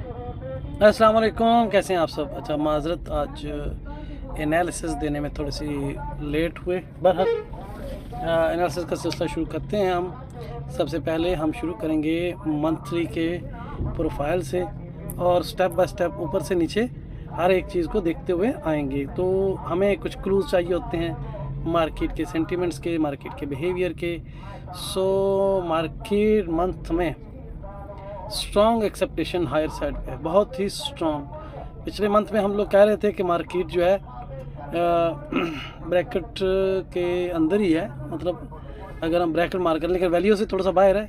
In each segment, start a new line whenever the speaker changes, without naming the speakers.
अस्सलाम वालेकुम, कैसे हैं आप सब। अच्छा, माज़रत आज एनालिसिस देने में थोड़ी सी लेट हुए। बहरहाल एनालिसिस का सिलसिला शुरू करते हैं। हम सबसे पहले हम शुरू करेंगे मंथली के प्रोफाइल से और स्टेप बाय स्टेप ऊपर से नीचे हर एक चीज़ को देखते हुए आएंगे। तो हमें कुछ क्लूज़ चाहिए होते हैं मार्केट के सेंटिमेंट्स के, मार्केट के बिहेवियर के। सो मार्केट मंथ में स्ट्रॉन्ग एक्सेप्टेशन हायर साइड पे है, बहुत ही स्ट्रॉन्ग। पिछले मंथ में हम लोग कह रहे थे कि मार्केट जो है ब्रैकेट के अंदर ही है, मतलब अगर हम ब्रैकेट मार करें, लेकिन वैल्यू से थोड़ा सा बाहर है।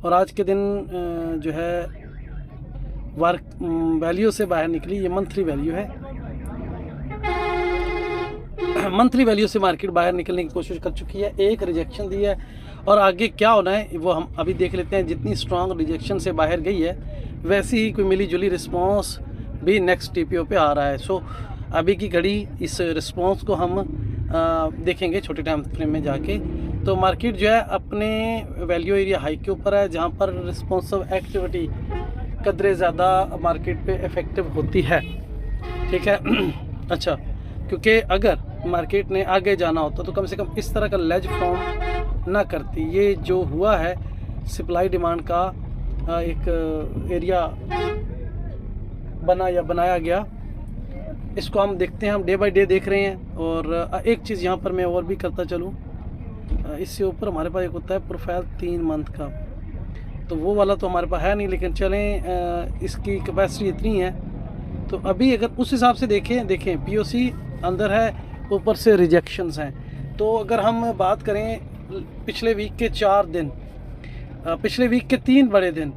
और आज के दिन जो है वैल्यू से बाहर निकली। ये मंथली वैल्यू है। मंथली वैल्यू से मार्केट बाहर निकलने की कोशिश कर चुकी है, एक रिजेक्शन दी है और आगे क्या होना है वो हम अभी देख लेते हैं। जितनी स्ट्रॉन्ग रिजेक्शन से बाहर गई है वैसी ही कोई मिली जुली रिस्पांस भी नेक्स्ट टीपीओ पे आ रहा है। सो अभी की घड़ी इस रिस्पांस को हम देखेंगे छोटे टाइम फ्रेम में जाके। तो मार्केट जो है अपने वैल्यू एरिया हाई के ऊपर है, जहाँ पर रिस्पॉन्सिव एक्टिविटी कदरे ज़्यादा मार्केट पे इफ़ेक्टिव होती है। ठीक है। अच्छा, क्योंकि अगर मार्केट ने आगे जाना होता तो कम से कम इस तरह का लेज फॉर्म ना करती। ये जो हुआ है सप्लाई डिमांड का एक एरिया बनाया गया, इसको हम देखते हैं। हम डे बाय डे देख रहे हैं। और एक चीज़ यहाँ पर मैं और भी करता चलूँ, इससे ऊपर हमारे पास एक होता है प्रोफाइल 3 मंथ का, तो वो वाला तो हमारे पास है नहीं, लेकिन चलें इसकी कैपेसिटी इतनी है। तो अभी अगर उस हिसाब से देखें पीओसी अंदर है, ऊपर से रिजेक्शंस हैं। तो अगर हम बात करें पिछले वीक के 4 दिन, पिछले वीक के 3 बड़े दिन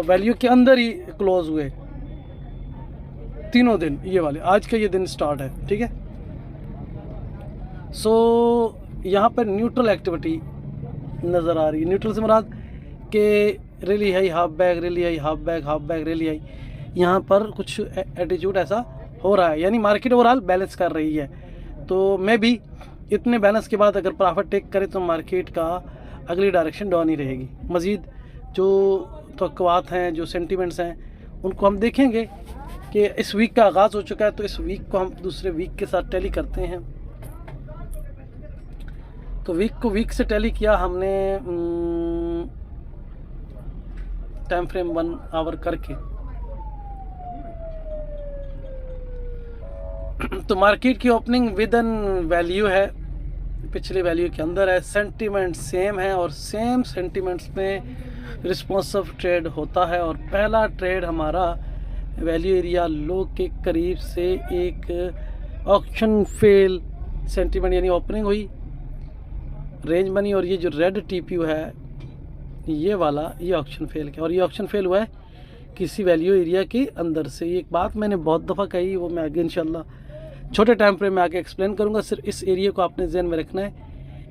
वैल्यू के अंदर ही क्लोज हुए, तीनों दिन ये वाले, आज का ये दिन स्टार्ट है। ठीक है। सो यहाँ पर न्यूट्रल एक्टिविटी नज़र आ रही है। न्यूट्रल से मुराद के really high half bag, really high half bag, half bag really high, यहाँ पर कुछ एटीट्यूड ऐसा हो रहा है, यानी मार्केट ओवरऑल बैलेंस कर रही है। तो मैं भी इतने बैलेंस के बाद अगर प्रॉफिट टेक करें तो मार्केट का अगली डायरेक्शन डाउन ही रहेगी। मज़ीद जो तवक्कुआत हैं, जो सेंटिमेंट्स हैं, उनको हम देखेंगे कि इस वीक का आगाज़ हो चुका है, तो इस वीक को हम दूसरे वीक के साथ टैली करते हैं। तो वीक को वीक से टैली किया हमने टाइम फ्रेम 1 आवर करके। तो मार्केट की ओपनिंग विद एन वैल्यू है, पिछले वैल्यू के अंदर है, सेंटीमेंट सेम है और सेम सेंटीमेंट्स में रिस्पॉन्सिव ट्रेड होता है। और पहला ट्रेड हमारा वैल्यू एरिया लो के करीब से एक ऑक्शन फेल सेंटीमेंट, यानी ओपनिंग हुई, रेंज बनी, और ये जो रेड टीपीयू है ये वाला, ये ऑक्शन फेल किया। और ये ऑक्शन फेल हुआ है किसी वैल्यू एरिया के अंदर से। ये एक बात मैंने बहुत दफ़ा कही, वो मैं आगे इंशाल्लाह छोटे टाइम फ्रेम में आके एक्सप्लेन करूँगा। सिर्फ इस एरिया को आपने ज़हन में रखना है।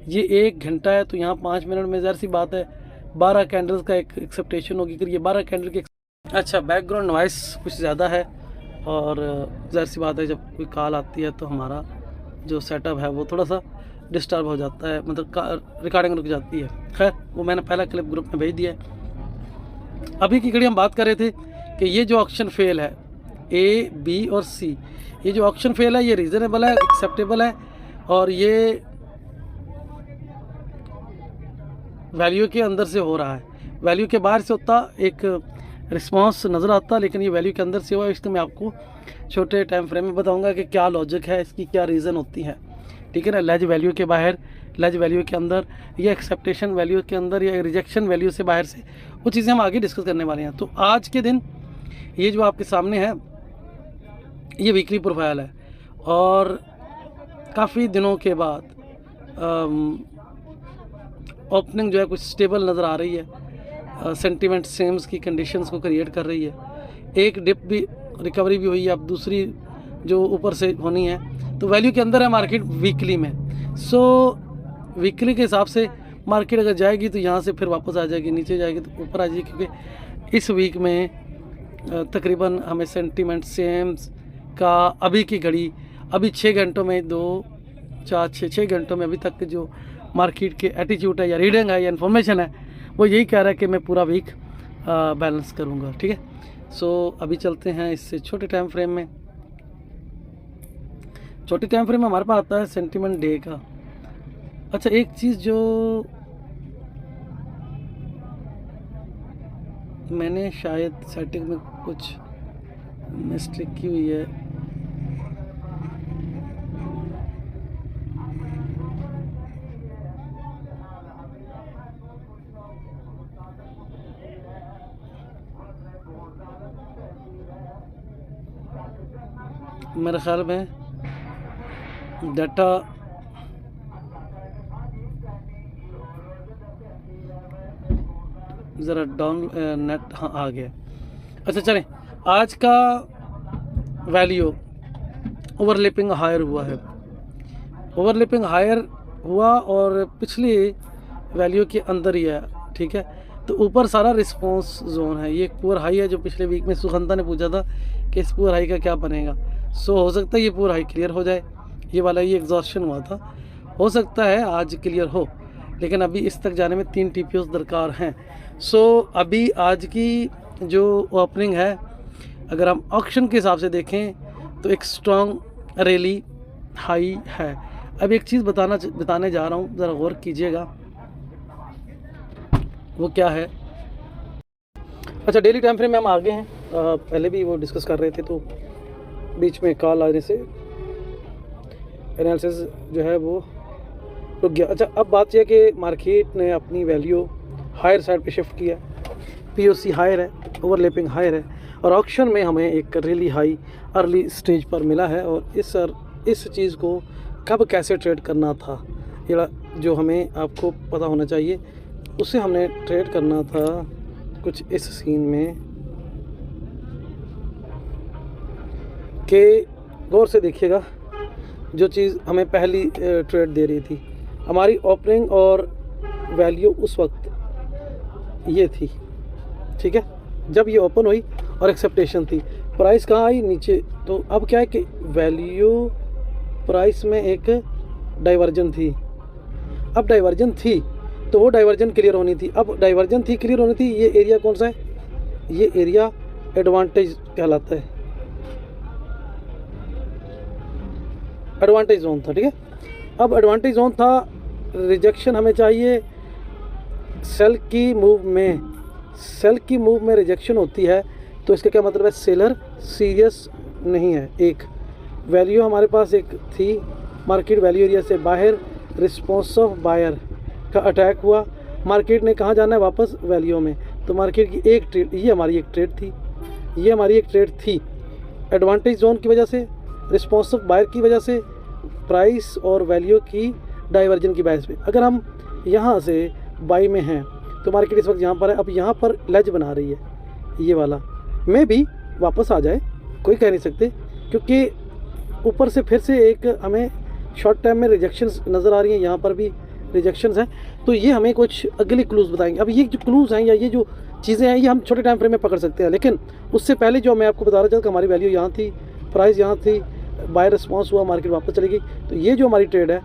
ये 1 घंटा है, तो यहाँ 5 मिनट में ज़ाहिर सी बात है 12 कैंडल्स का एक एक्सेप्टेशन होगी। फिर ये 12 कैंडल के अच्छा, बैकग्राउंड नॉइस कुछ ज़्यादा है, और ज़ाहिर सी बात है जब कोई कॉल आती है तो हमारा जो सेटअप है वो थोड़ा सा डिस्टर्ब हो जाता है, मतलब रिकॉर्डिंग रुक जाती है। खैर, वो मैंने पहला क्लिप ग्रुप में भेज दिया है। अभी की घड़ी हम बात कर रहे थे कि ये जो ऑक्शन फेल है ए, बी और सी, ये जो ऑक्शन फेल है ये रीज़नेबल है, एक्सेप्टेबल है, और ये वैल्यू के अंदर से हो रहा है। वैल्यू के बाहर से होता एक रिस्पांस नज़र आता, लेकिन ये वैल्यू के अंदर से हुआ। इसको मैं आपको छोटे टाइम फ्रेम में बताऊंगा कि क्या लॉजिक है, इसकी क्या रीज़न होती है। ठीक है ना। लेज वैल्यू के बाहर, लेज वैल्यू के अंदर, या एक्सेप्टेशन वैल्यू के अंदर, या रिजेक्शन वैल्यू से बाहर से, वो चीज़ें हम आगे डिस्कस करने वाले हैं। तो आज के दिन ये जो आपके सामने है ये वीकली प्रोफाइल है, और काफ़ी दिनों के बाद ओपनिंग जो है कुछ स्टेबल नज़र आ रही है। सेंटीमेंट सेम्स की कंडीशंस को क्रिएट कर रही है। एक डिप भी, रिकवरी भी हुई है, अब दूसरी जो ऊपर से होनी है। तो वैल्यू के अंदर है मार्केट वीकली में। सो वीकली के हिसाब से मार्केट अगर जाएगी तो यहाँ से फिर वापस आ जाएगी, नीचे जाएगी तो ऊपर आ जाएगी, क्योंकि इस वीक में तकरीबन हमें सेंटीमेंट सेम्स का अभी की घड़ी, अभी 6 घंटों में 2, 4, 6 घंटों में अभी तक जो मार्केट के एटीट्यूड है या रीडिंग है या इन्फॉर्मेशन है, वो यही कह रहा है कि मैं पूरा वीक बैलेंस करूँगा, ठीक है। सो अभी चलते हैं इससे छोटे टाइम फ्रेम में। छोटे टाइम फ्रेम में हमारे पास आता है सेंटिमेंट डे का। अच्छा, एक चीज़ जो मैंने शायद सेटिंग में कुछ मिस्टेक की हुई है। मेरे ख्याल में डाटा ज़रा डाउन नेट हाँ आ गया। अच्छा चलें, आज का वैल्यू ओवरलैपिंग हायर हुआ है। ओवरलैपिंग हायर हुआ और पिछली वैल्यू के अंदर ही है, ठीक है। तो ऊपर सारा रिस्पॉन्स जोन है, ये पुअर हाई है जो पिछले वीक में सुगंधा ने पूछा था कि इस पुअर हाई का क्या बनेगा। सो हो सकता है ये पुअर हाई क्लियर हो जाए, ये वाला ये एग्जॉस्शन हुआ था, हो सकता है आज क्लियर हो, लेकिन अभी इस तक जाने में 3 TPOs दरकार हैं। सो अभी आज की जो ओपनिंग है, अगर हम ऑक्शन के हिसाब से देखें तो एक स्ट्रॉन्ग रैली हाई है। अब एक चीज़ बताने जा रहा हूँ, ज़रा गौर कीजिएगा, वो क्या है। अच्छा, डेली टाइम फ्रेम में हम आगे हैं, पहले भी वो डिस्कस कर रहे थे तो बीच में कॉल आने से एनालिसिस जो है वो रुक गया। अच्छा, अब बात यह कि मार्केट ने अपनी वैल्यू हायर साइड पे शिफ्ट किया, POC हायर है, ओवरलैपिंग हायर है, और ऑक्शन में हमें एक रैली हाई अर्ली स्टेज पर मिला है। और इस चीज़ को कब कैसे ट्रेड करना था, ये जो हमें आपको पता होना चाहिए। उसे हमने ट्रेड करना था कुछ इस सीन में कि गौर से देखिएगा, जो चीज़ हमें पहली ट्रेड दे रही थी, हमारी ओपनिंग और वैल्यू उस वक्त ये थी, ठीक है, जब ये ओपन हुई और एक्सेप्टेशन थी, प्राइस कहाँ आई, नीचे। तो अब क्या है कि वैल्यू प्राइस में एक डाइवर्जन थी, अब डाइवर्जन थी तो वो डाइवर्जन क्लियर होनी थी। अब डाइवर्जन थी, क्लियर होनी थी, ये एरिया कौन सा है, ये एरिया एडवांटेज कहलाता है, एडवांटेज जोन था, ठीक है। अब एडवांटेज जोन था, रिजेक्शन हमें चाहिए सेल की मूव में, सेल की मूव में रिजेक्शन होती है तो इसका क्या मतलब है, सेलर सीरियस नहीं है। एक वैल्यू हमारे पास एक थी, मार्केट वैल्यू एरिया से बाहर, रिस्पॉन्स ऑफ बायर का अटैक हुआ, मार्केट ने कहाँ जाना है, वापस वैल्यू में। तो मार्केट की एक ट्रेड, ये हमारी एक ट्रेड थी, ये हमारी एक ट्रेड थी एडवांटेज जोन की वजह से, रिस्पॉन्स ऑफ बायर की वजह से, प्राइस और वैल्यू की डाइवर्जन की बेस पे। अगर हम यहाँ से बाई में हैं तो मार्केट इस वक्त यहाँ पर है, अब यहाँ पर लेज बना रही है, ये वाला में भी वापस आ जाए कोई कह नहीं सकते, क्योंकि ऊपर से फिर से एक हमें शॉर्ट टाइम में रिजेक्शंस नज़र आ रही हैं, यहाँ पर भी रिजेक्शंस हैं। तो ये हमें कुछ अगली क्लूज़ बताएंगे। अब ये जो क्लूज़ हैं या ये जो चीज़ें हैं, ये हम छोटे टाइम फ्रेम में पकड़ सकते हैं, लेकिन उससे पहले जो मैं आपको बता रहा था कि हमारी वैल्यू यहाँ थी, प्राइस यहाँ थी, बाय रिस्पॉन्स हुआ, मार्केट वापस चली गई। तो ये जो हमारी ट्रेड है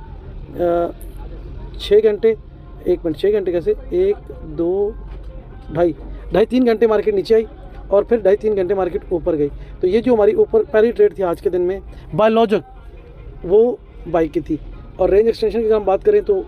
6 घंटे, 1 मिनट, 6 घंटे कैसे, 1 2 ढाई 3 घंटे मार्केट नीचे आई और फिर 2.5-3 घंटे मार्केट ऊपर गई। तो ये जो हमारी ऊपर पहली ट्रेड थी आज के दिन में बाय लॉजिक, वो बाई की थी। और रेंज एक्सटेंशन की अगर हम बात करें तो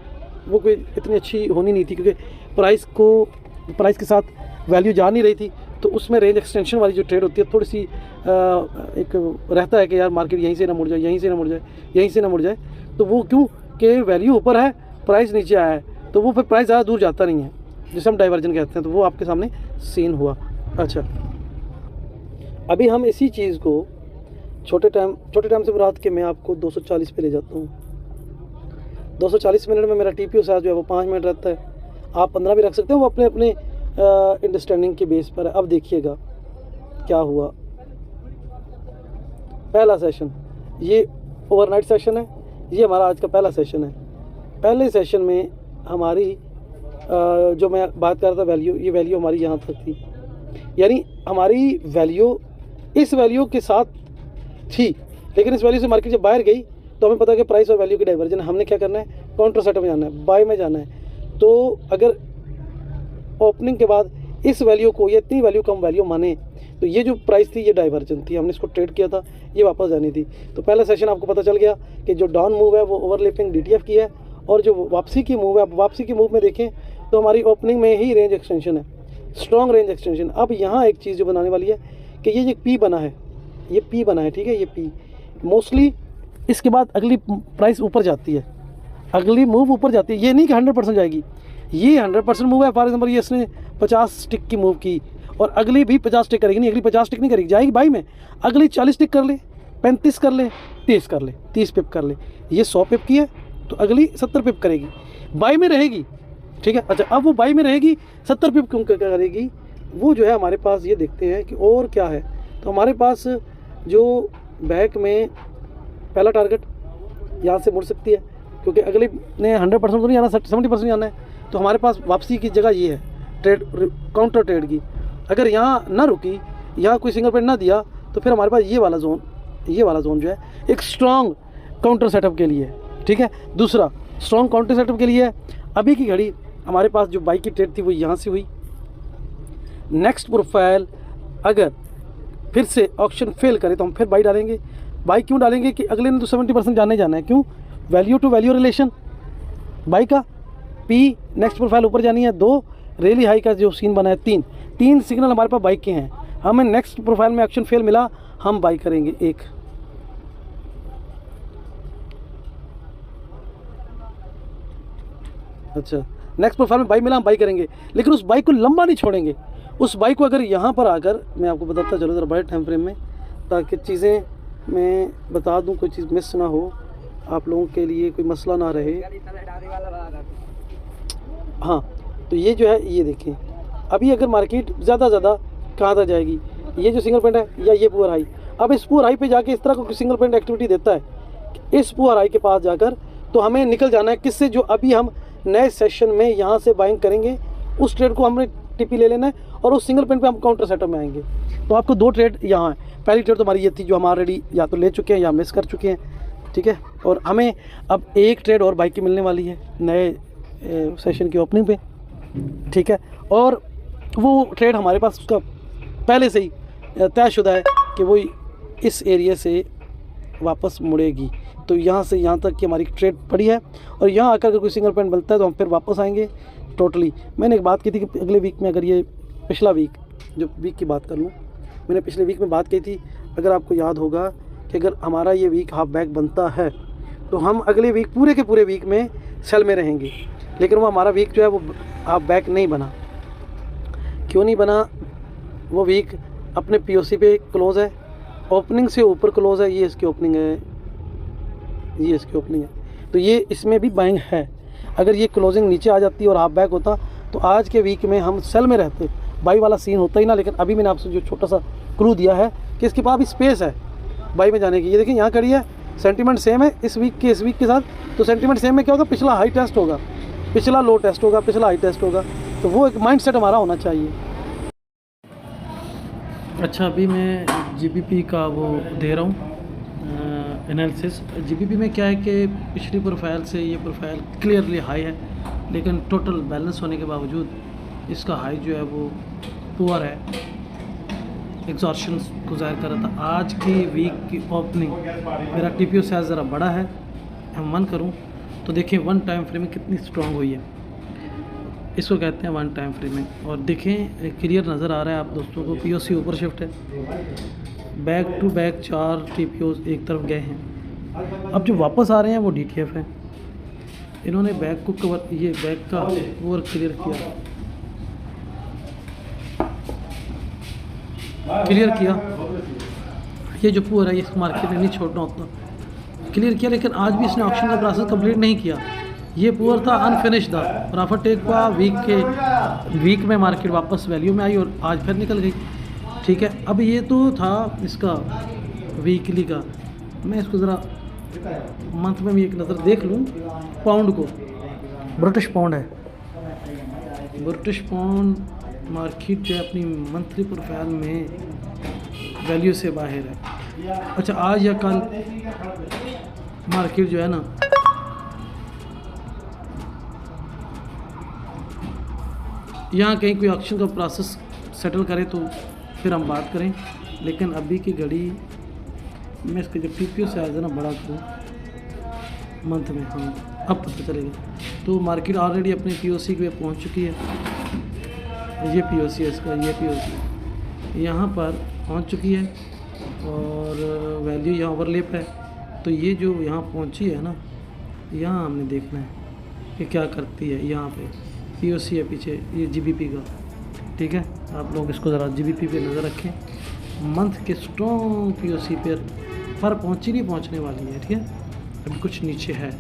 वो कोई इतनी अच्छी होनी नहीं थी, क्योंकि प्राइस के साथ वैल्यू जा नहीं रही थी। तो उसमें रेंज एक्सटेंशन वाली जो ट्रेड होती है, थोड़ी सी एक रहता है कि यार मार्केट यहीं से ना मुड़ जाए, यहीं से ना मुड़ जाए, यहीं से ना मुड़ जाए। तो वो क्यों कि वैल्यू ऊपर है, प्राइस नीचे आया है, तो वो फिर प्राइस ज़्यादा दूर जाता नहीं है, जिसे हम डाइवर्जन कहते हैं। तो वो आपके सामने सीन हुआ। अच्छा, अभी हम इसी चीज़ को छोटे टाइम से मुराद के मैं आपको 240 पे ले जाता हूँ। 240 मिनट में मेरा TPO साइज जो है वो 5 मिनट रहता है, आप 15 भी रख सकते हो, वो अपने अपने अंडरस्टैंडिंग के बेस पर है। अब देखिएगा क्या हुआ, पहला सेशन, ये ओवरनाइट सेशन है, ये हमारा आज का पहला सेशन है। पहले सेशन में हमारी जो मैं बात कर रहा था वैल्यू, ये वैल्यू हमारी यहाँ तक थी, यानी हमारी वैल्यू इस वैल्यू के साथ थी, लेकिन इस वैल्यू से मार्केट जब बाहर गई तो हमें पता है कि प्राइस और वैल्यू की डाइवर्जन, हमने क्या करना है, काउंटर सेटअप में जाना है, बाय में जाना है। तो अगर ओपनिंग के बाद इस वैल्यू को, ये इतनी वैल्यू कम वैल्यू माने तो ये जो प्राइस थी ये डाइवर्जन थी, हमने इसको ट्रेड किया था, ये वापस जानी थी। तो पहला सेशन आपको पता चल गया कि जो डाउन मूव है वो ओवरलैपिंग DTF की है, और जो वापसी की मूव है, अब वापसी की मूव में देखें तो हमारी ओपनिंग में ही रेंज एक्सटेंशन है, स्ट्रॉन्ग रेंज एक्सटेंशन। अब यहाँ एक चीज़ जो बनाने वाली है कि ये P बना है, ये P बना है, ठीक है, ये P मोस्टली इसके बाद अगली प्राइस ऊपर जाती है, अगली मूव ऊपर जाती है। ये नहीं कि 100% जाएगी, ये 100% मूव है। फॉर एग्जाम्पल ये इसने 50 टिक की मूव की और अगली भी 50 टिक करेगी, नहीं अगली 50 टिक नहीं करेगी, जाएगी बाई में, अगली 40 टिक कर ले, 35 कर ले, 30 कर ले, 30 पिप कर ले। ये 100 पिप की है तो अगली 70 पिप करेगी, बाई में रहेगी, ठीक है। अच्छा, अब वो बाई में रहेगी, 70 पिप क्यों करेगी, वो जो है हमारे पास ये देखते हैं कि और क्या है। तो हमारे पास जो बैक में पहला टारगेट यहाँ से मुड़ सकती है, क्योंकि अगले ने 100% तो नहीं आना, 70% नहीं आना है। तो हमारे पास वापसी की जगह ये है ट्रेड, काउंटर ट्रेड की। अगर यहाँ ना रुकी, यहाँ कोई सिंगल पॉइंट ना दिया, तो फिर हमारे पास ये वाला जोन जो है एक स्ट्रॉन्ग काउंटर सेटअप के लिए, ठीक है। दूसरा स्ट्रॉन्ग काउंटर सेटअप के लिए अभी की घड़ी हमारे पास जो बाई की ट्रेड थी वो यहाँ से हुई। नेक्स्ट प्रोफाइल अगर फिर से ऑप्शन फेल करे तो हम फिर बाई डालेंगे। बाई क्यों डालेंगे कि अगले ने तो 70% जाना है, क्यों, value to value relation by का। P नेक्स्ट प्रोफाइल ऊपर जानी है, 2 रेली हाई का जो सीन बना है, 3 सिग्नल हमारे पास बाई के हैं। हमें नेक्स्ट प्रोफाइल में ऑप्शन फेल मिला, हम बाई करेंगे 1। अच्छा, नेक्स्ट प्रोफाइल में बाई मिला, हम बाई करेंगे, लेकिन उस बाई को लंबा नहीं छोड़ेंगे। उस बाई को अगर यहाँ पर आकर, मैं आपको बताता चलो ज़रा बड़े टाइम फ्रेम में, ताकि चीज़ें मैं बता दूँ, कोई चीज़ मिस ना हो, आप लोगों के लिए कोई मसला ना रहे। हाँ, तो ये जो है, ये देखें अभी अगर मार्केट ज़्यादा कहाँ तक जाएगी, ये जो सिंगल पॉइंट है या ये पुअर हाई। अब इस पुअर हाई पे जाके इस तरह का सिंगल पॉइंट एक्टिविटी देता है, इस पुअर हाई के पास जाकर तो हमें निकल जाना है किससे, जो अभी हम नए सेशन में यहाँ से बाइंग करेंगे, उस ट्रेड को हमने TP ले लेना है और उस सिंगल पॉइंट पे हम काउंटर सेटअप में आएंगे। तो आपको 2 ट्रेड यहाँ है। पहली ट्रेड तो हमारी ये थी जो हम ऑलरेडी या तो ले चुके हैं या मिस कर चुके हैं, ठीक है। और हमें अब एक ट्रेड और बाई की मिलने वाली है नए सेशन की ओपनिंग पे, ठीक है। और वो ट्रेड हमारे पास उसका पहले से ही तयशुदा है कि वो इस एरिया से वापस मुड़ेगी। तो यहाँ से यहाँ तक की हमारी ट्रेड पड़ी है, और यहाँ आकर अगर कोई सिंगल पॉइंट बनता है तो हम फिर वापस आएंगे टोटली। मैंने एक बात की थी कि अगले वीक में, अगर ये पिछला वीक, जो वीक की बात कर लूँ, मैंने पिछले वीक में बात की थी, अगर आपको याद होगा कि अगर हमारा ये वीक हाफ बैक बनता है तो हम अगले वीक पूरे के पूरे वीक में सेल में रहेंगे। लेकिन वो हमारा वीक जो है वो हाफ बैक नहीं बना। क्यों नहीं बना? वो वीक अपने POC पे क्लोज़ है, ओपनिंग से ऊपर क्लोज़ है, ये इसकी ओपनिंग है, ये इसकी ओपनिंग है, तो ये इसमें भी बाइंग है। अगर ये क्लोजिंग नीचे आ जाती और हाफ बैक होता तो आज के वीक में हम सेल में रहते, बाई वाला सीन होता ही ना। लेकिन अभी मैंने आपसे जो छोटा सा क्लू दिया है कि इसके पास भी स्पेस है बाई में जाने की। ये देखिए यहाँ खड़ी है, सेंटीमेंट सेम है इस वीक के साथ। तो सेंटीमेंट सेम में क्या होगा, पिछला हाई टेस्ट होगा, पिछला लो टेस्ट होगा, पिछला हाई टेस्ट होगा। तो वो एक माइंड सेट हमारा होना चाहिए। अच्छा, अभी मैं GBP का वो दे रहा हूँ एनालिसिस। GBP में क्या है कि पिछली प्रोफाइल से ये प्रोफाइल क्लियरली हाई है, लेकिन टोटल बैलेंस होने के बावजूद इसका हाई जो है वो पुअर है, एग्जॉर्शन को ज़ाहिर कर रहा था। आज की वीक की ओपनिंग मेरा TPO साइज ज़रा बड़ा है, हम मन करूँ तो देखिए 1 टाइम फ्रेम में कितनी स्ट्रॉन्ग हुई है, इसको कहते हैं 1 टाइम फ्रेमिंग। और देखें क्लियर नज़र आ रहा है आप दोस्तों को, POC ऊपर शिफ्ट है, बैक टू बैक 4 TPOs एक तरफ गए हैं। अब जो वापस आ रहे हैं वो DTF है। इन्होंने बैक को कवर, ये बैक का ओवर क्लियर किया, ये जो पुअर है इस मार्केट में नहीं छोड़ना होता, क्लियर किया। लेकिन आज भी इसने ऑप्शन का प्रोसेस कंप्लीट नहीं किया, ये पुअर था, अनफिनिश था। और आफ्टर टेक हुआ वीक में मार्केट वापस वैल्यू में आई और आज फिर निकल गई, ठीक है। अब ये तो था इसका वीकली का, मैं इसको ज़रा मंथ में भी एक नज़र देख लूँ। पाउंड को, ब्रिटिश पाउंड है, ब्रिटिश पाउंड मार्केट जो है अपनी मंथली प्रोफाइल में वैल्यू से बाहर है। अच्छा, आज या कल मार्केट जो है ना यहाँ कहीं कोई ऑक्शन का प्रोसेस सेटल करे तो फिर हम बात करें, लेकिन अभी की घड़ी मैं इसके जो TPO से आया था ना बड़ा को मंथ में, हाँ अब पता चलेगा। तो मार्केट ऑलरेडी अपने POC पे पहुँच चुकी है। ये POC है इसका, ये POC यहाँ पर पहुँच चुकी है और वैल्यू यहाँ ओवरलेप है। तो ये जो यहाँ पहुँची है ना, यहाँ हमने देखना है कि क्या करती है। यहाँ पे POC है पीछे, ये GBP का, ठीक है। आप लोग इसको ज़रा GBP पे नज़र रखें। मंथ के स्ट्रॉन्ग POC पर पहुँची नहीं, पहुँचने वाली है, ठीक है। अभी कुछ नीचे है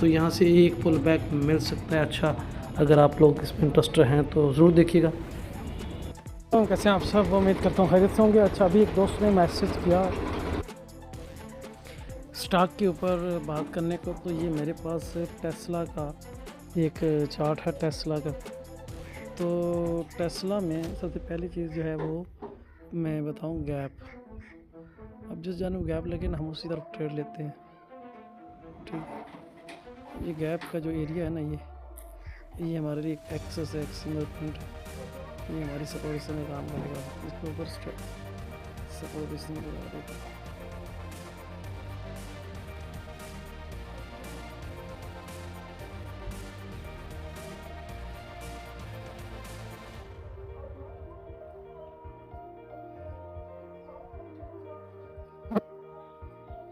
तो यहाँ से एक पुल बैक मिल सकता है। अच्छा, अगर आप लोग इसमें इंटरेस्टेड हैं तो ज़रूर देखिएगा। कैसे हैं आप सब, उम्मीद करता हूँ खैरियत से होंगे। अच्छा, अभी एक दोस्त ने मैसेज किया स्टॉक के ऊपर बात करने को, तो ये मेरे पास टेस्ला का एक चार्ट है टेस्ला का। तो टेस्ला में सबसे पहली चीज़ जो है वो मैं बताऊँ गैप। अब जिस जानब गैप लगे ना हम उसी तरफ ट्रेड लेते हैं, ठीक। ये गैप का जो एरिया है ना, ये हमारे लिए एक एक्सेस है, सिंगल पॉइंट है। ये हमारी सपोर्ट में काम करेगा, इसके ऊपर सपोर्ट में लगा देगा।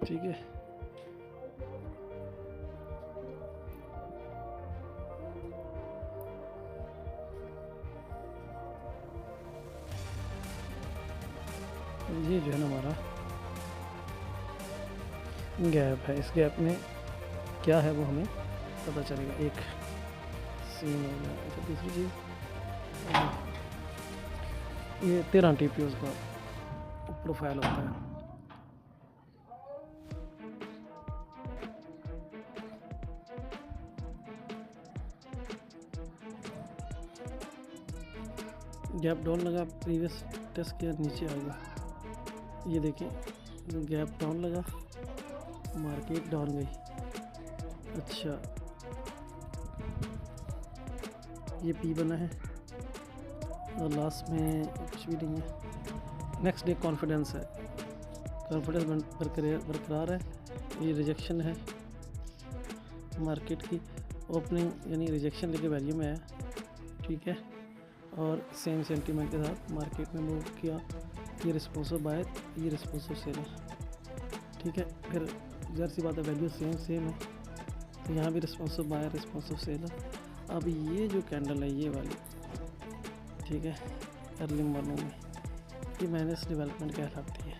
ठीक है, ये जो है ना हमारा गैप है। इस गैप में क्या है वो हमें पता चलेगा। एक सीन हो गया। अच्छा, दूसरी चीज़ ये 13 TPOs का प्रोफाइल होता है। गैप डाउन लगा, प्रीवियस टेस्ट किया, नीचे आ गया। ये देखिए गैप डाउन लगा, मार्केट डाउन गई। अच्छा, ये P बना है और लास्ट में कुछ भी नहीं है। नेक्स्ट डे कॉन्फिडेंस है, कॉन्फिडेंस बरकरार है। ये रिजेक्शन है मार्केट की, ओपनिंग यानी रिजेक्शन लेके वैल्यू में आया, ठीक है। और सेम सेंटीमेंट के साथ मार्केट में मूव किया। ये रिस्पॉन्सिव बाय, ये रिस्पॉन्सिव सेल है, ठीक है। फिर ज़रा सी बात है, वैल्यू सेम है, तो यहाँ भी रिस्पॉन्सिव बाय, रिस्पॉन्सिव सेल है। अब ये जो कैंडल है ये वाली, ठीक है, अर्ली मॉर्निंग में, ये माइनस डेवलपमेंट कहलाती है।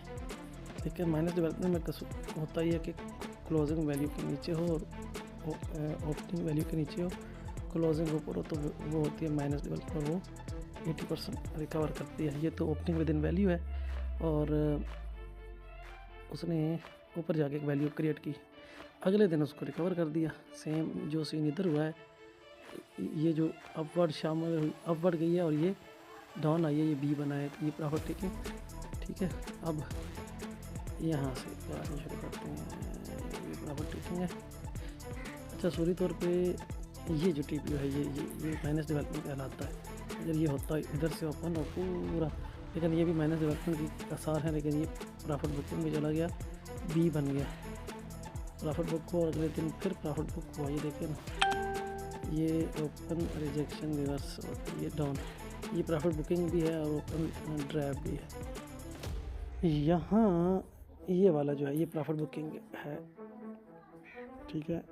लेकिन माइनस डेवलपमेंट में होता ही है कि क्लोजिंग वैल्यू के नीचे हो और ओपनिंग वैल्यू के नीचे हो, क्लोजिंग ऊपर हो तो वो होती है माइनस डेवलपमेंट, वो 80% रिकवर करती है। ये तो ओपनिंग विद इन वैल्यू है और उसने ऊपर जाके एक वैल्यू क्रिएट की, अगले दिन उसको रिकवर कर दिया। सेम जो सीन इधर हुआ है, ये जो अपवर्ड शामिल अपवर्ड गई है और ये डाउन आई है, ये B बना है, तो ये प्रॉफिट टेकिंग, ठीक है। अब यहाँ से बात शुरू करते हैं, ये प्रॉफिट टेकिंग है। अच्छा, सूरी तौर पे ये जो TPO है ये माइनस डेवलपमेंट कहलाता है। अगर ये होता है इधर से ओपन और पूरा, लेकिन ये भी माइनस डेवलपमेंट की आसार है, लेकिन ये प्रॉफिट बुकिंग में चला गया, B बन गया प्रॉफिट बुक को, और अगले दिन फिर प्रॉफिट बुक हुआ। ये देखिए ना, ये ओपन रिजेक्शन रिवर्स, ये डाउन, ये प्रॉफिट बुकिंग भी है और ओपन ड्रैप भी है। यहाँ ये वाला जो है ये प्रॉफिट बुकिंग है, ठीक है।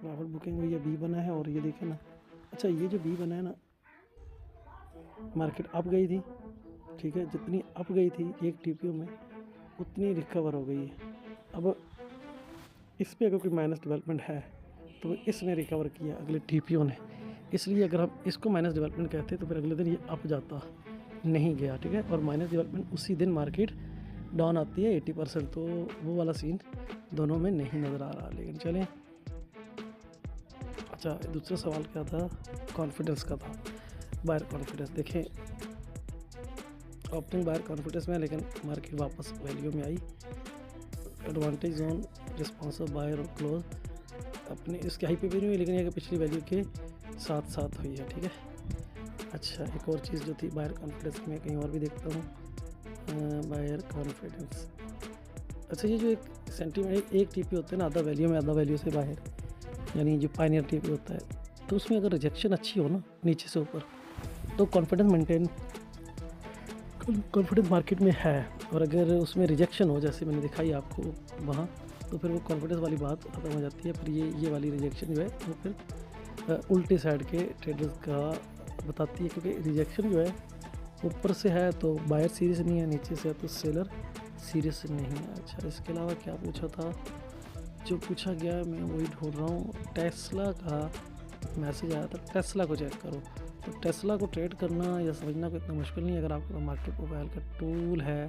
प्रॉफिट बुकिंग में ये B बना है और ये देखिए ना। अच्छा, ये जो B बना है ना, मार्केट अप गई थी, ठीक है, जितनी अप गई थी एक TPO में उतनी रिकवर हो गई है। अब इस पर अगर कोई माइनस डेवलपमेंट है तो इसने रिकवर किया अगले TPO ने, इसलिए अगर हम इसको माइनस डेवलपमेंट कहते तो फिर अगले दिन ये अप जाता, नहीं गया, ठीक है। और माइनस डेवलपमेंट उसी दिन मार्केट डाउन आती है 80%, तो वो वाला सीन दोनों में नहीं नज़र आ रहा। लेकिन चलें, अच्छा, दूसरा सवाल क्या था, कॉन्फिडेंस का था, बायर कॉन्फिडेंस। देखें ओपनिंग बायर कॉन्फिडेंस में, लेकिन मार्केट वापस वैल्यू में आई। एडवांटेज जोन, रिस्पॉन्सिव बायर और क्लोज अपने इसके हाई पे भी नहीं हुई, लेकिन ये पिछली वैल्यू के साथ साथ हुई है, ठीक है। अच्छा, एक और चीज़ जो थी बायर कॉन्फिडेंस की, मैं कहीं और भी देखता हूँ, बायर कॉन्फिडेंस। अच्छा, ये जो एक सेंटीमेंट एक टीपी होता है ना, आधा वैल्यू में आधा वैल्यू से बाहर, यानी जो पायनियर टीपी होता है, तो उसमें अगर रिजेक्शन अच्छी हो ना नीचे से ऊपर, तो कॉन्फिडेंस मार्केट में है। और अगर उसमें रिजेक्शन हो, जैसे मैंने दिखाई आपको वहाँ, तो फिर वो कॉन्फिडेंस वाली बात ख़त्म हो जाती है। फिर ये वाली रिजेक्शन जो है वो फिर उल्टे साइड के ट्रेडर्स का बताती है, क्योंकि रिजेक्शन जो है ऊपर से है तो बायर सीरियस नहीं है, नीचे से है तो सेलर सीरियस नहीं है। अच्छा, इसके अलावा क्या पूछा था, जो पूछा गया मैं वही ढूंढ रहा हूँ। टेस्ला का मैसेज आया था, टेस्ला को चेक करो। तो टेस्ला को ट्रेड करना या समझना कोई इतना मुश्किल नहीं है, अगर आपका मार्केट प्रोफाइल का टूल है,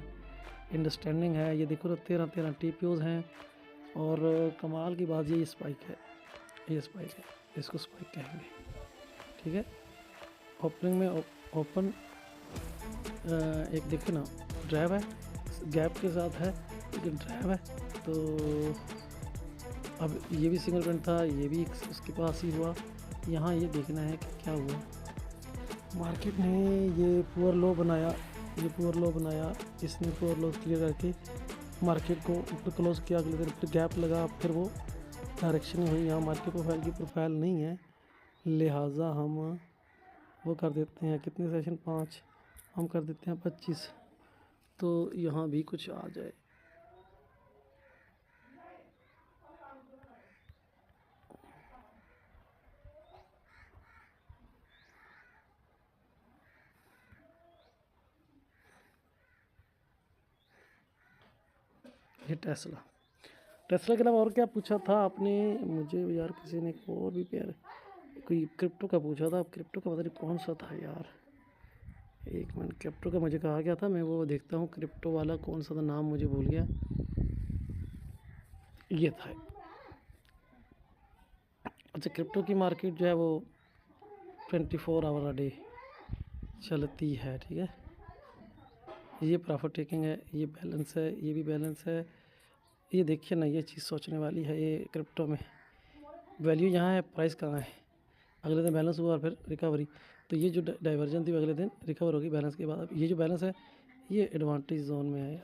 अंडरस्टैंडिंग है। ये देखो, 13 TPOs हैं, और कमाल की बात ये स्पाइक है, ये स्पाइक है, इसको स्पाइक कहेंगे, ठीक है। ओपनिंग में ओपन एक देखिए ना, ड्राइव है, गैप के साथ है लेकिन ड्राइव है। तो अब ये भी सिंगल पॉइंट था, ये भी उसके पास ही हुआ। यहाँ ये देखना है कि क्या हुआ, मार्केट ने ये पुअर लो बनाया, ये पुअर लो बनाया, इसने पुअर लो क्लियर करके मार्केट को ऊपर क्लोज किया, अगले दिन फिर गैप लगा, फिर वो डायरेक्शन हुई। यहाँ मार्केट प्रोफाइल की प्रोफाइल नहीं है, लिहाजा हम वो कर देते हैं, कितने सेशन 5, हम कर देते हैं 25, तो यहाँ भी कुछ आ जाए। ये टेस्ला के अलावा और क्या पूछा था आपने मुझे यार, किसी ने और भी प्यार कोई क्रिप्टो का पूछा था। अब क्रिप्टो का पता नहीं कौन सा था यार, एक मिनट, क्रिप्टो का मुझे कहा गया था, मैं वो देखता हूँ क्रिप्टो वाला कौन सा था, नाम मुझे भूल गया। ये था, अच्छा, क्रिप्टो की मार्केट जो है वो 24 आवर अ डे चलती है, ठीक है। ये प्रॉफिट टेकिंग है, ये बैलेंस है, ये भी बैलेंस है। ये देखिए ना, ये चीज़ सोचने वाली है। ये क्रिप्टो में वैल्यू यहाँ है, प्राइस कहाँ है, अगले दिन बैलेंस हुआ और फिर रिकवरी। तो ये जो डाइवर्जन थी अगले दिन रिकवर होगी बैलेंस के बाद। अब ये जो बैलेंस है ये एडवांटेज जोन में है,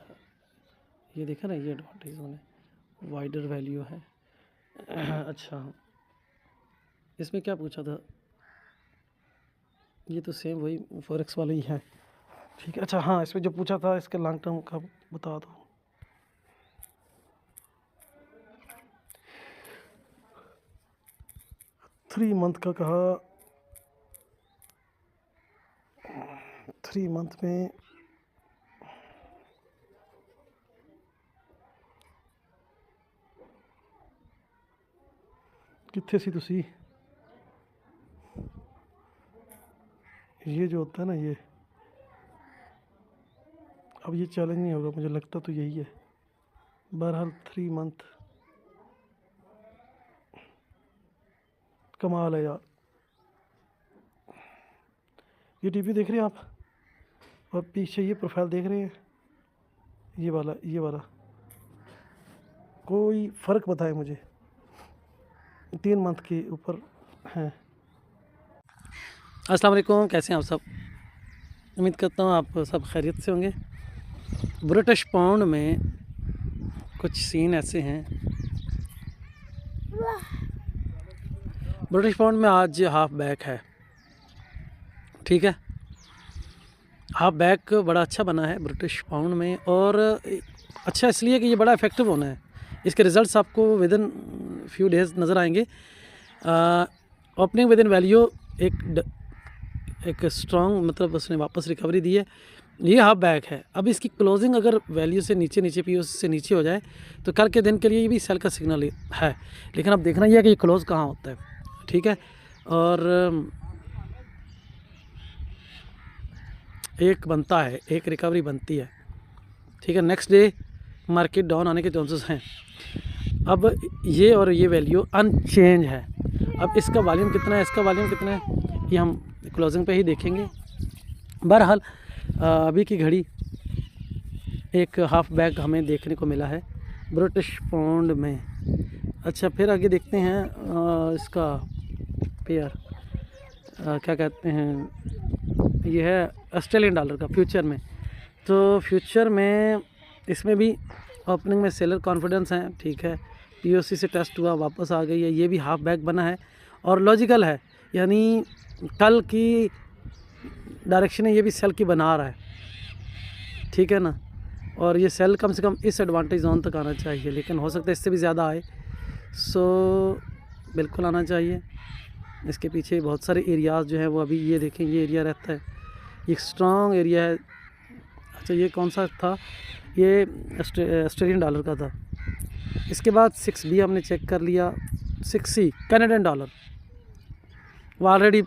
ये देखा ना, ये एडवांटेज जोन है, वाइडर वैल्यू है। अच्छा, इसमें क्या पूछा था, ये तो सेम वही फॉरेक्स वाला ही है, ठीक है। अच्छा हाँ, इसमें जो पूछा था इसका लॉन्ग टर्म का बता दो। थ्री मंथ का कहा, 3 मंथ में कितने सी तुसी, ये जो होता है ना ये, अब ये चैलेंज नहीं होगा, मुझे लगता तो यही है। बहरहाल 3 मंथ कमाल है यार। ये टीपी देख रहे हैं आप, और पीछे ये प्रोफाइल देख रहे हैं, ये वाला कोई फ़र्क बताए मुझे, 3 मंथ के ऊपर हैं। अस्सलाम वालेकुम, कैसे हैं आप सब? उम्मीद करता हूँ आप सब खैरियत से होंगे। ब्रिटिश पाउंड में कुछ सीन ऐसे हैं। ब्रिटिश पाउंड में आज हाफ बैक है, ठीक है। हाफ बैक बड़ा अच्छा बना है ब्रिटिश पाउंड में, और अच्छा इसलिए कि ये बड़ा इफेक्टिव होना है। इसके रिज़ल्ट्स आपको विद इन फ्यू डेज नज़र आएंगे। ओपनिंग विद इन वैल्यू एक स्ट्रॉन्ग, मतलब उसने वापस रिकवरी दी है। ये हाफ बैक है। अब इसकी क्लोजिंग अगर वैल्यू से नीचे पी से नीचे हो जाए तो कल के दिन के लिए ये भी सेल का सिग्नल है, लेकिन अब देखना ये है कि ये क्लोज कहाँ होता है, ठीक है। और एक बनता है, एक रिकवरी बनती है, ठीक है। नेक्स्ट डे मार्केट डाउन आने के चांसेस हैं। अब ये और ये वैल्यू अनचेंज है। अब इसका वॉल्यूम कितना है, इसका वॉल्यूम कितना है, ये हम क्लोजिंग पे ही देखेंगे। बहरहाल अभी की घड़ी एक हाफ बैक हमें देखने को मिला है ब्रिटिश पाउंड में। अच्छा, फिर आगे देखते हैं इसका पेयर क्या कहते हैं, ये है ऑस्ट्रेलियन डॉलर का फ्यूचर में। तो फ्यूचर में इसमें भी ओपनिंग में सेलर कॉन्फिडेंस है, ठीक है। पीओसी से टेस्ट हुआ, वापस आ गई है, ये भी हाफ बैक बना है और लॉजिकल है, यानी कल की डायरेक्शन है, ये भी सेल की बना रहा है, ठीक है ना। और ये सेल कम से कम इस एडवांटेज जोन तक आना चाहिए, लेकिन हो सकता है इससे भी ज़्यादा आए, सो बिल्कुल आना चाहिए। इसके पीछे बहुत सारे एरियाज़ जो हैं वो अभी ये देखें, ये एरिया रहता है, ये स्ट्रॉन्ग एरिया है। अच्छा ये कौन सा था, ये ऑस्ट्रेलियन डॉलर का था। इसके बाद 6B हमने चेक कर लिया, 6C कैनेडियन डॉलर वो ऑलरेडी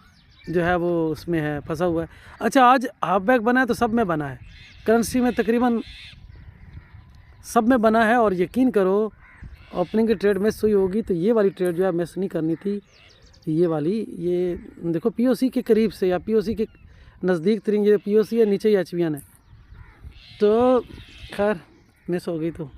जो है वो उसमें है, फंसा हुआ है। अच्छा आज हाफ बैक बना है तो सब में बना है, करेंसी में तकरीबन सब में बना है। और यकीन करो ओपनिंग की ट्रेड मिस हुई होगी तो ये वाली ट्रेड जो है मिस नहीं करनी थी, ये वाली, ये देखो पीओसी के करीब से या पीओसी के नज़दीक तरीन ये पीओसी है, नीचे ही HVN है, तो खैर मिस हो गई तो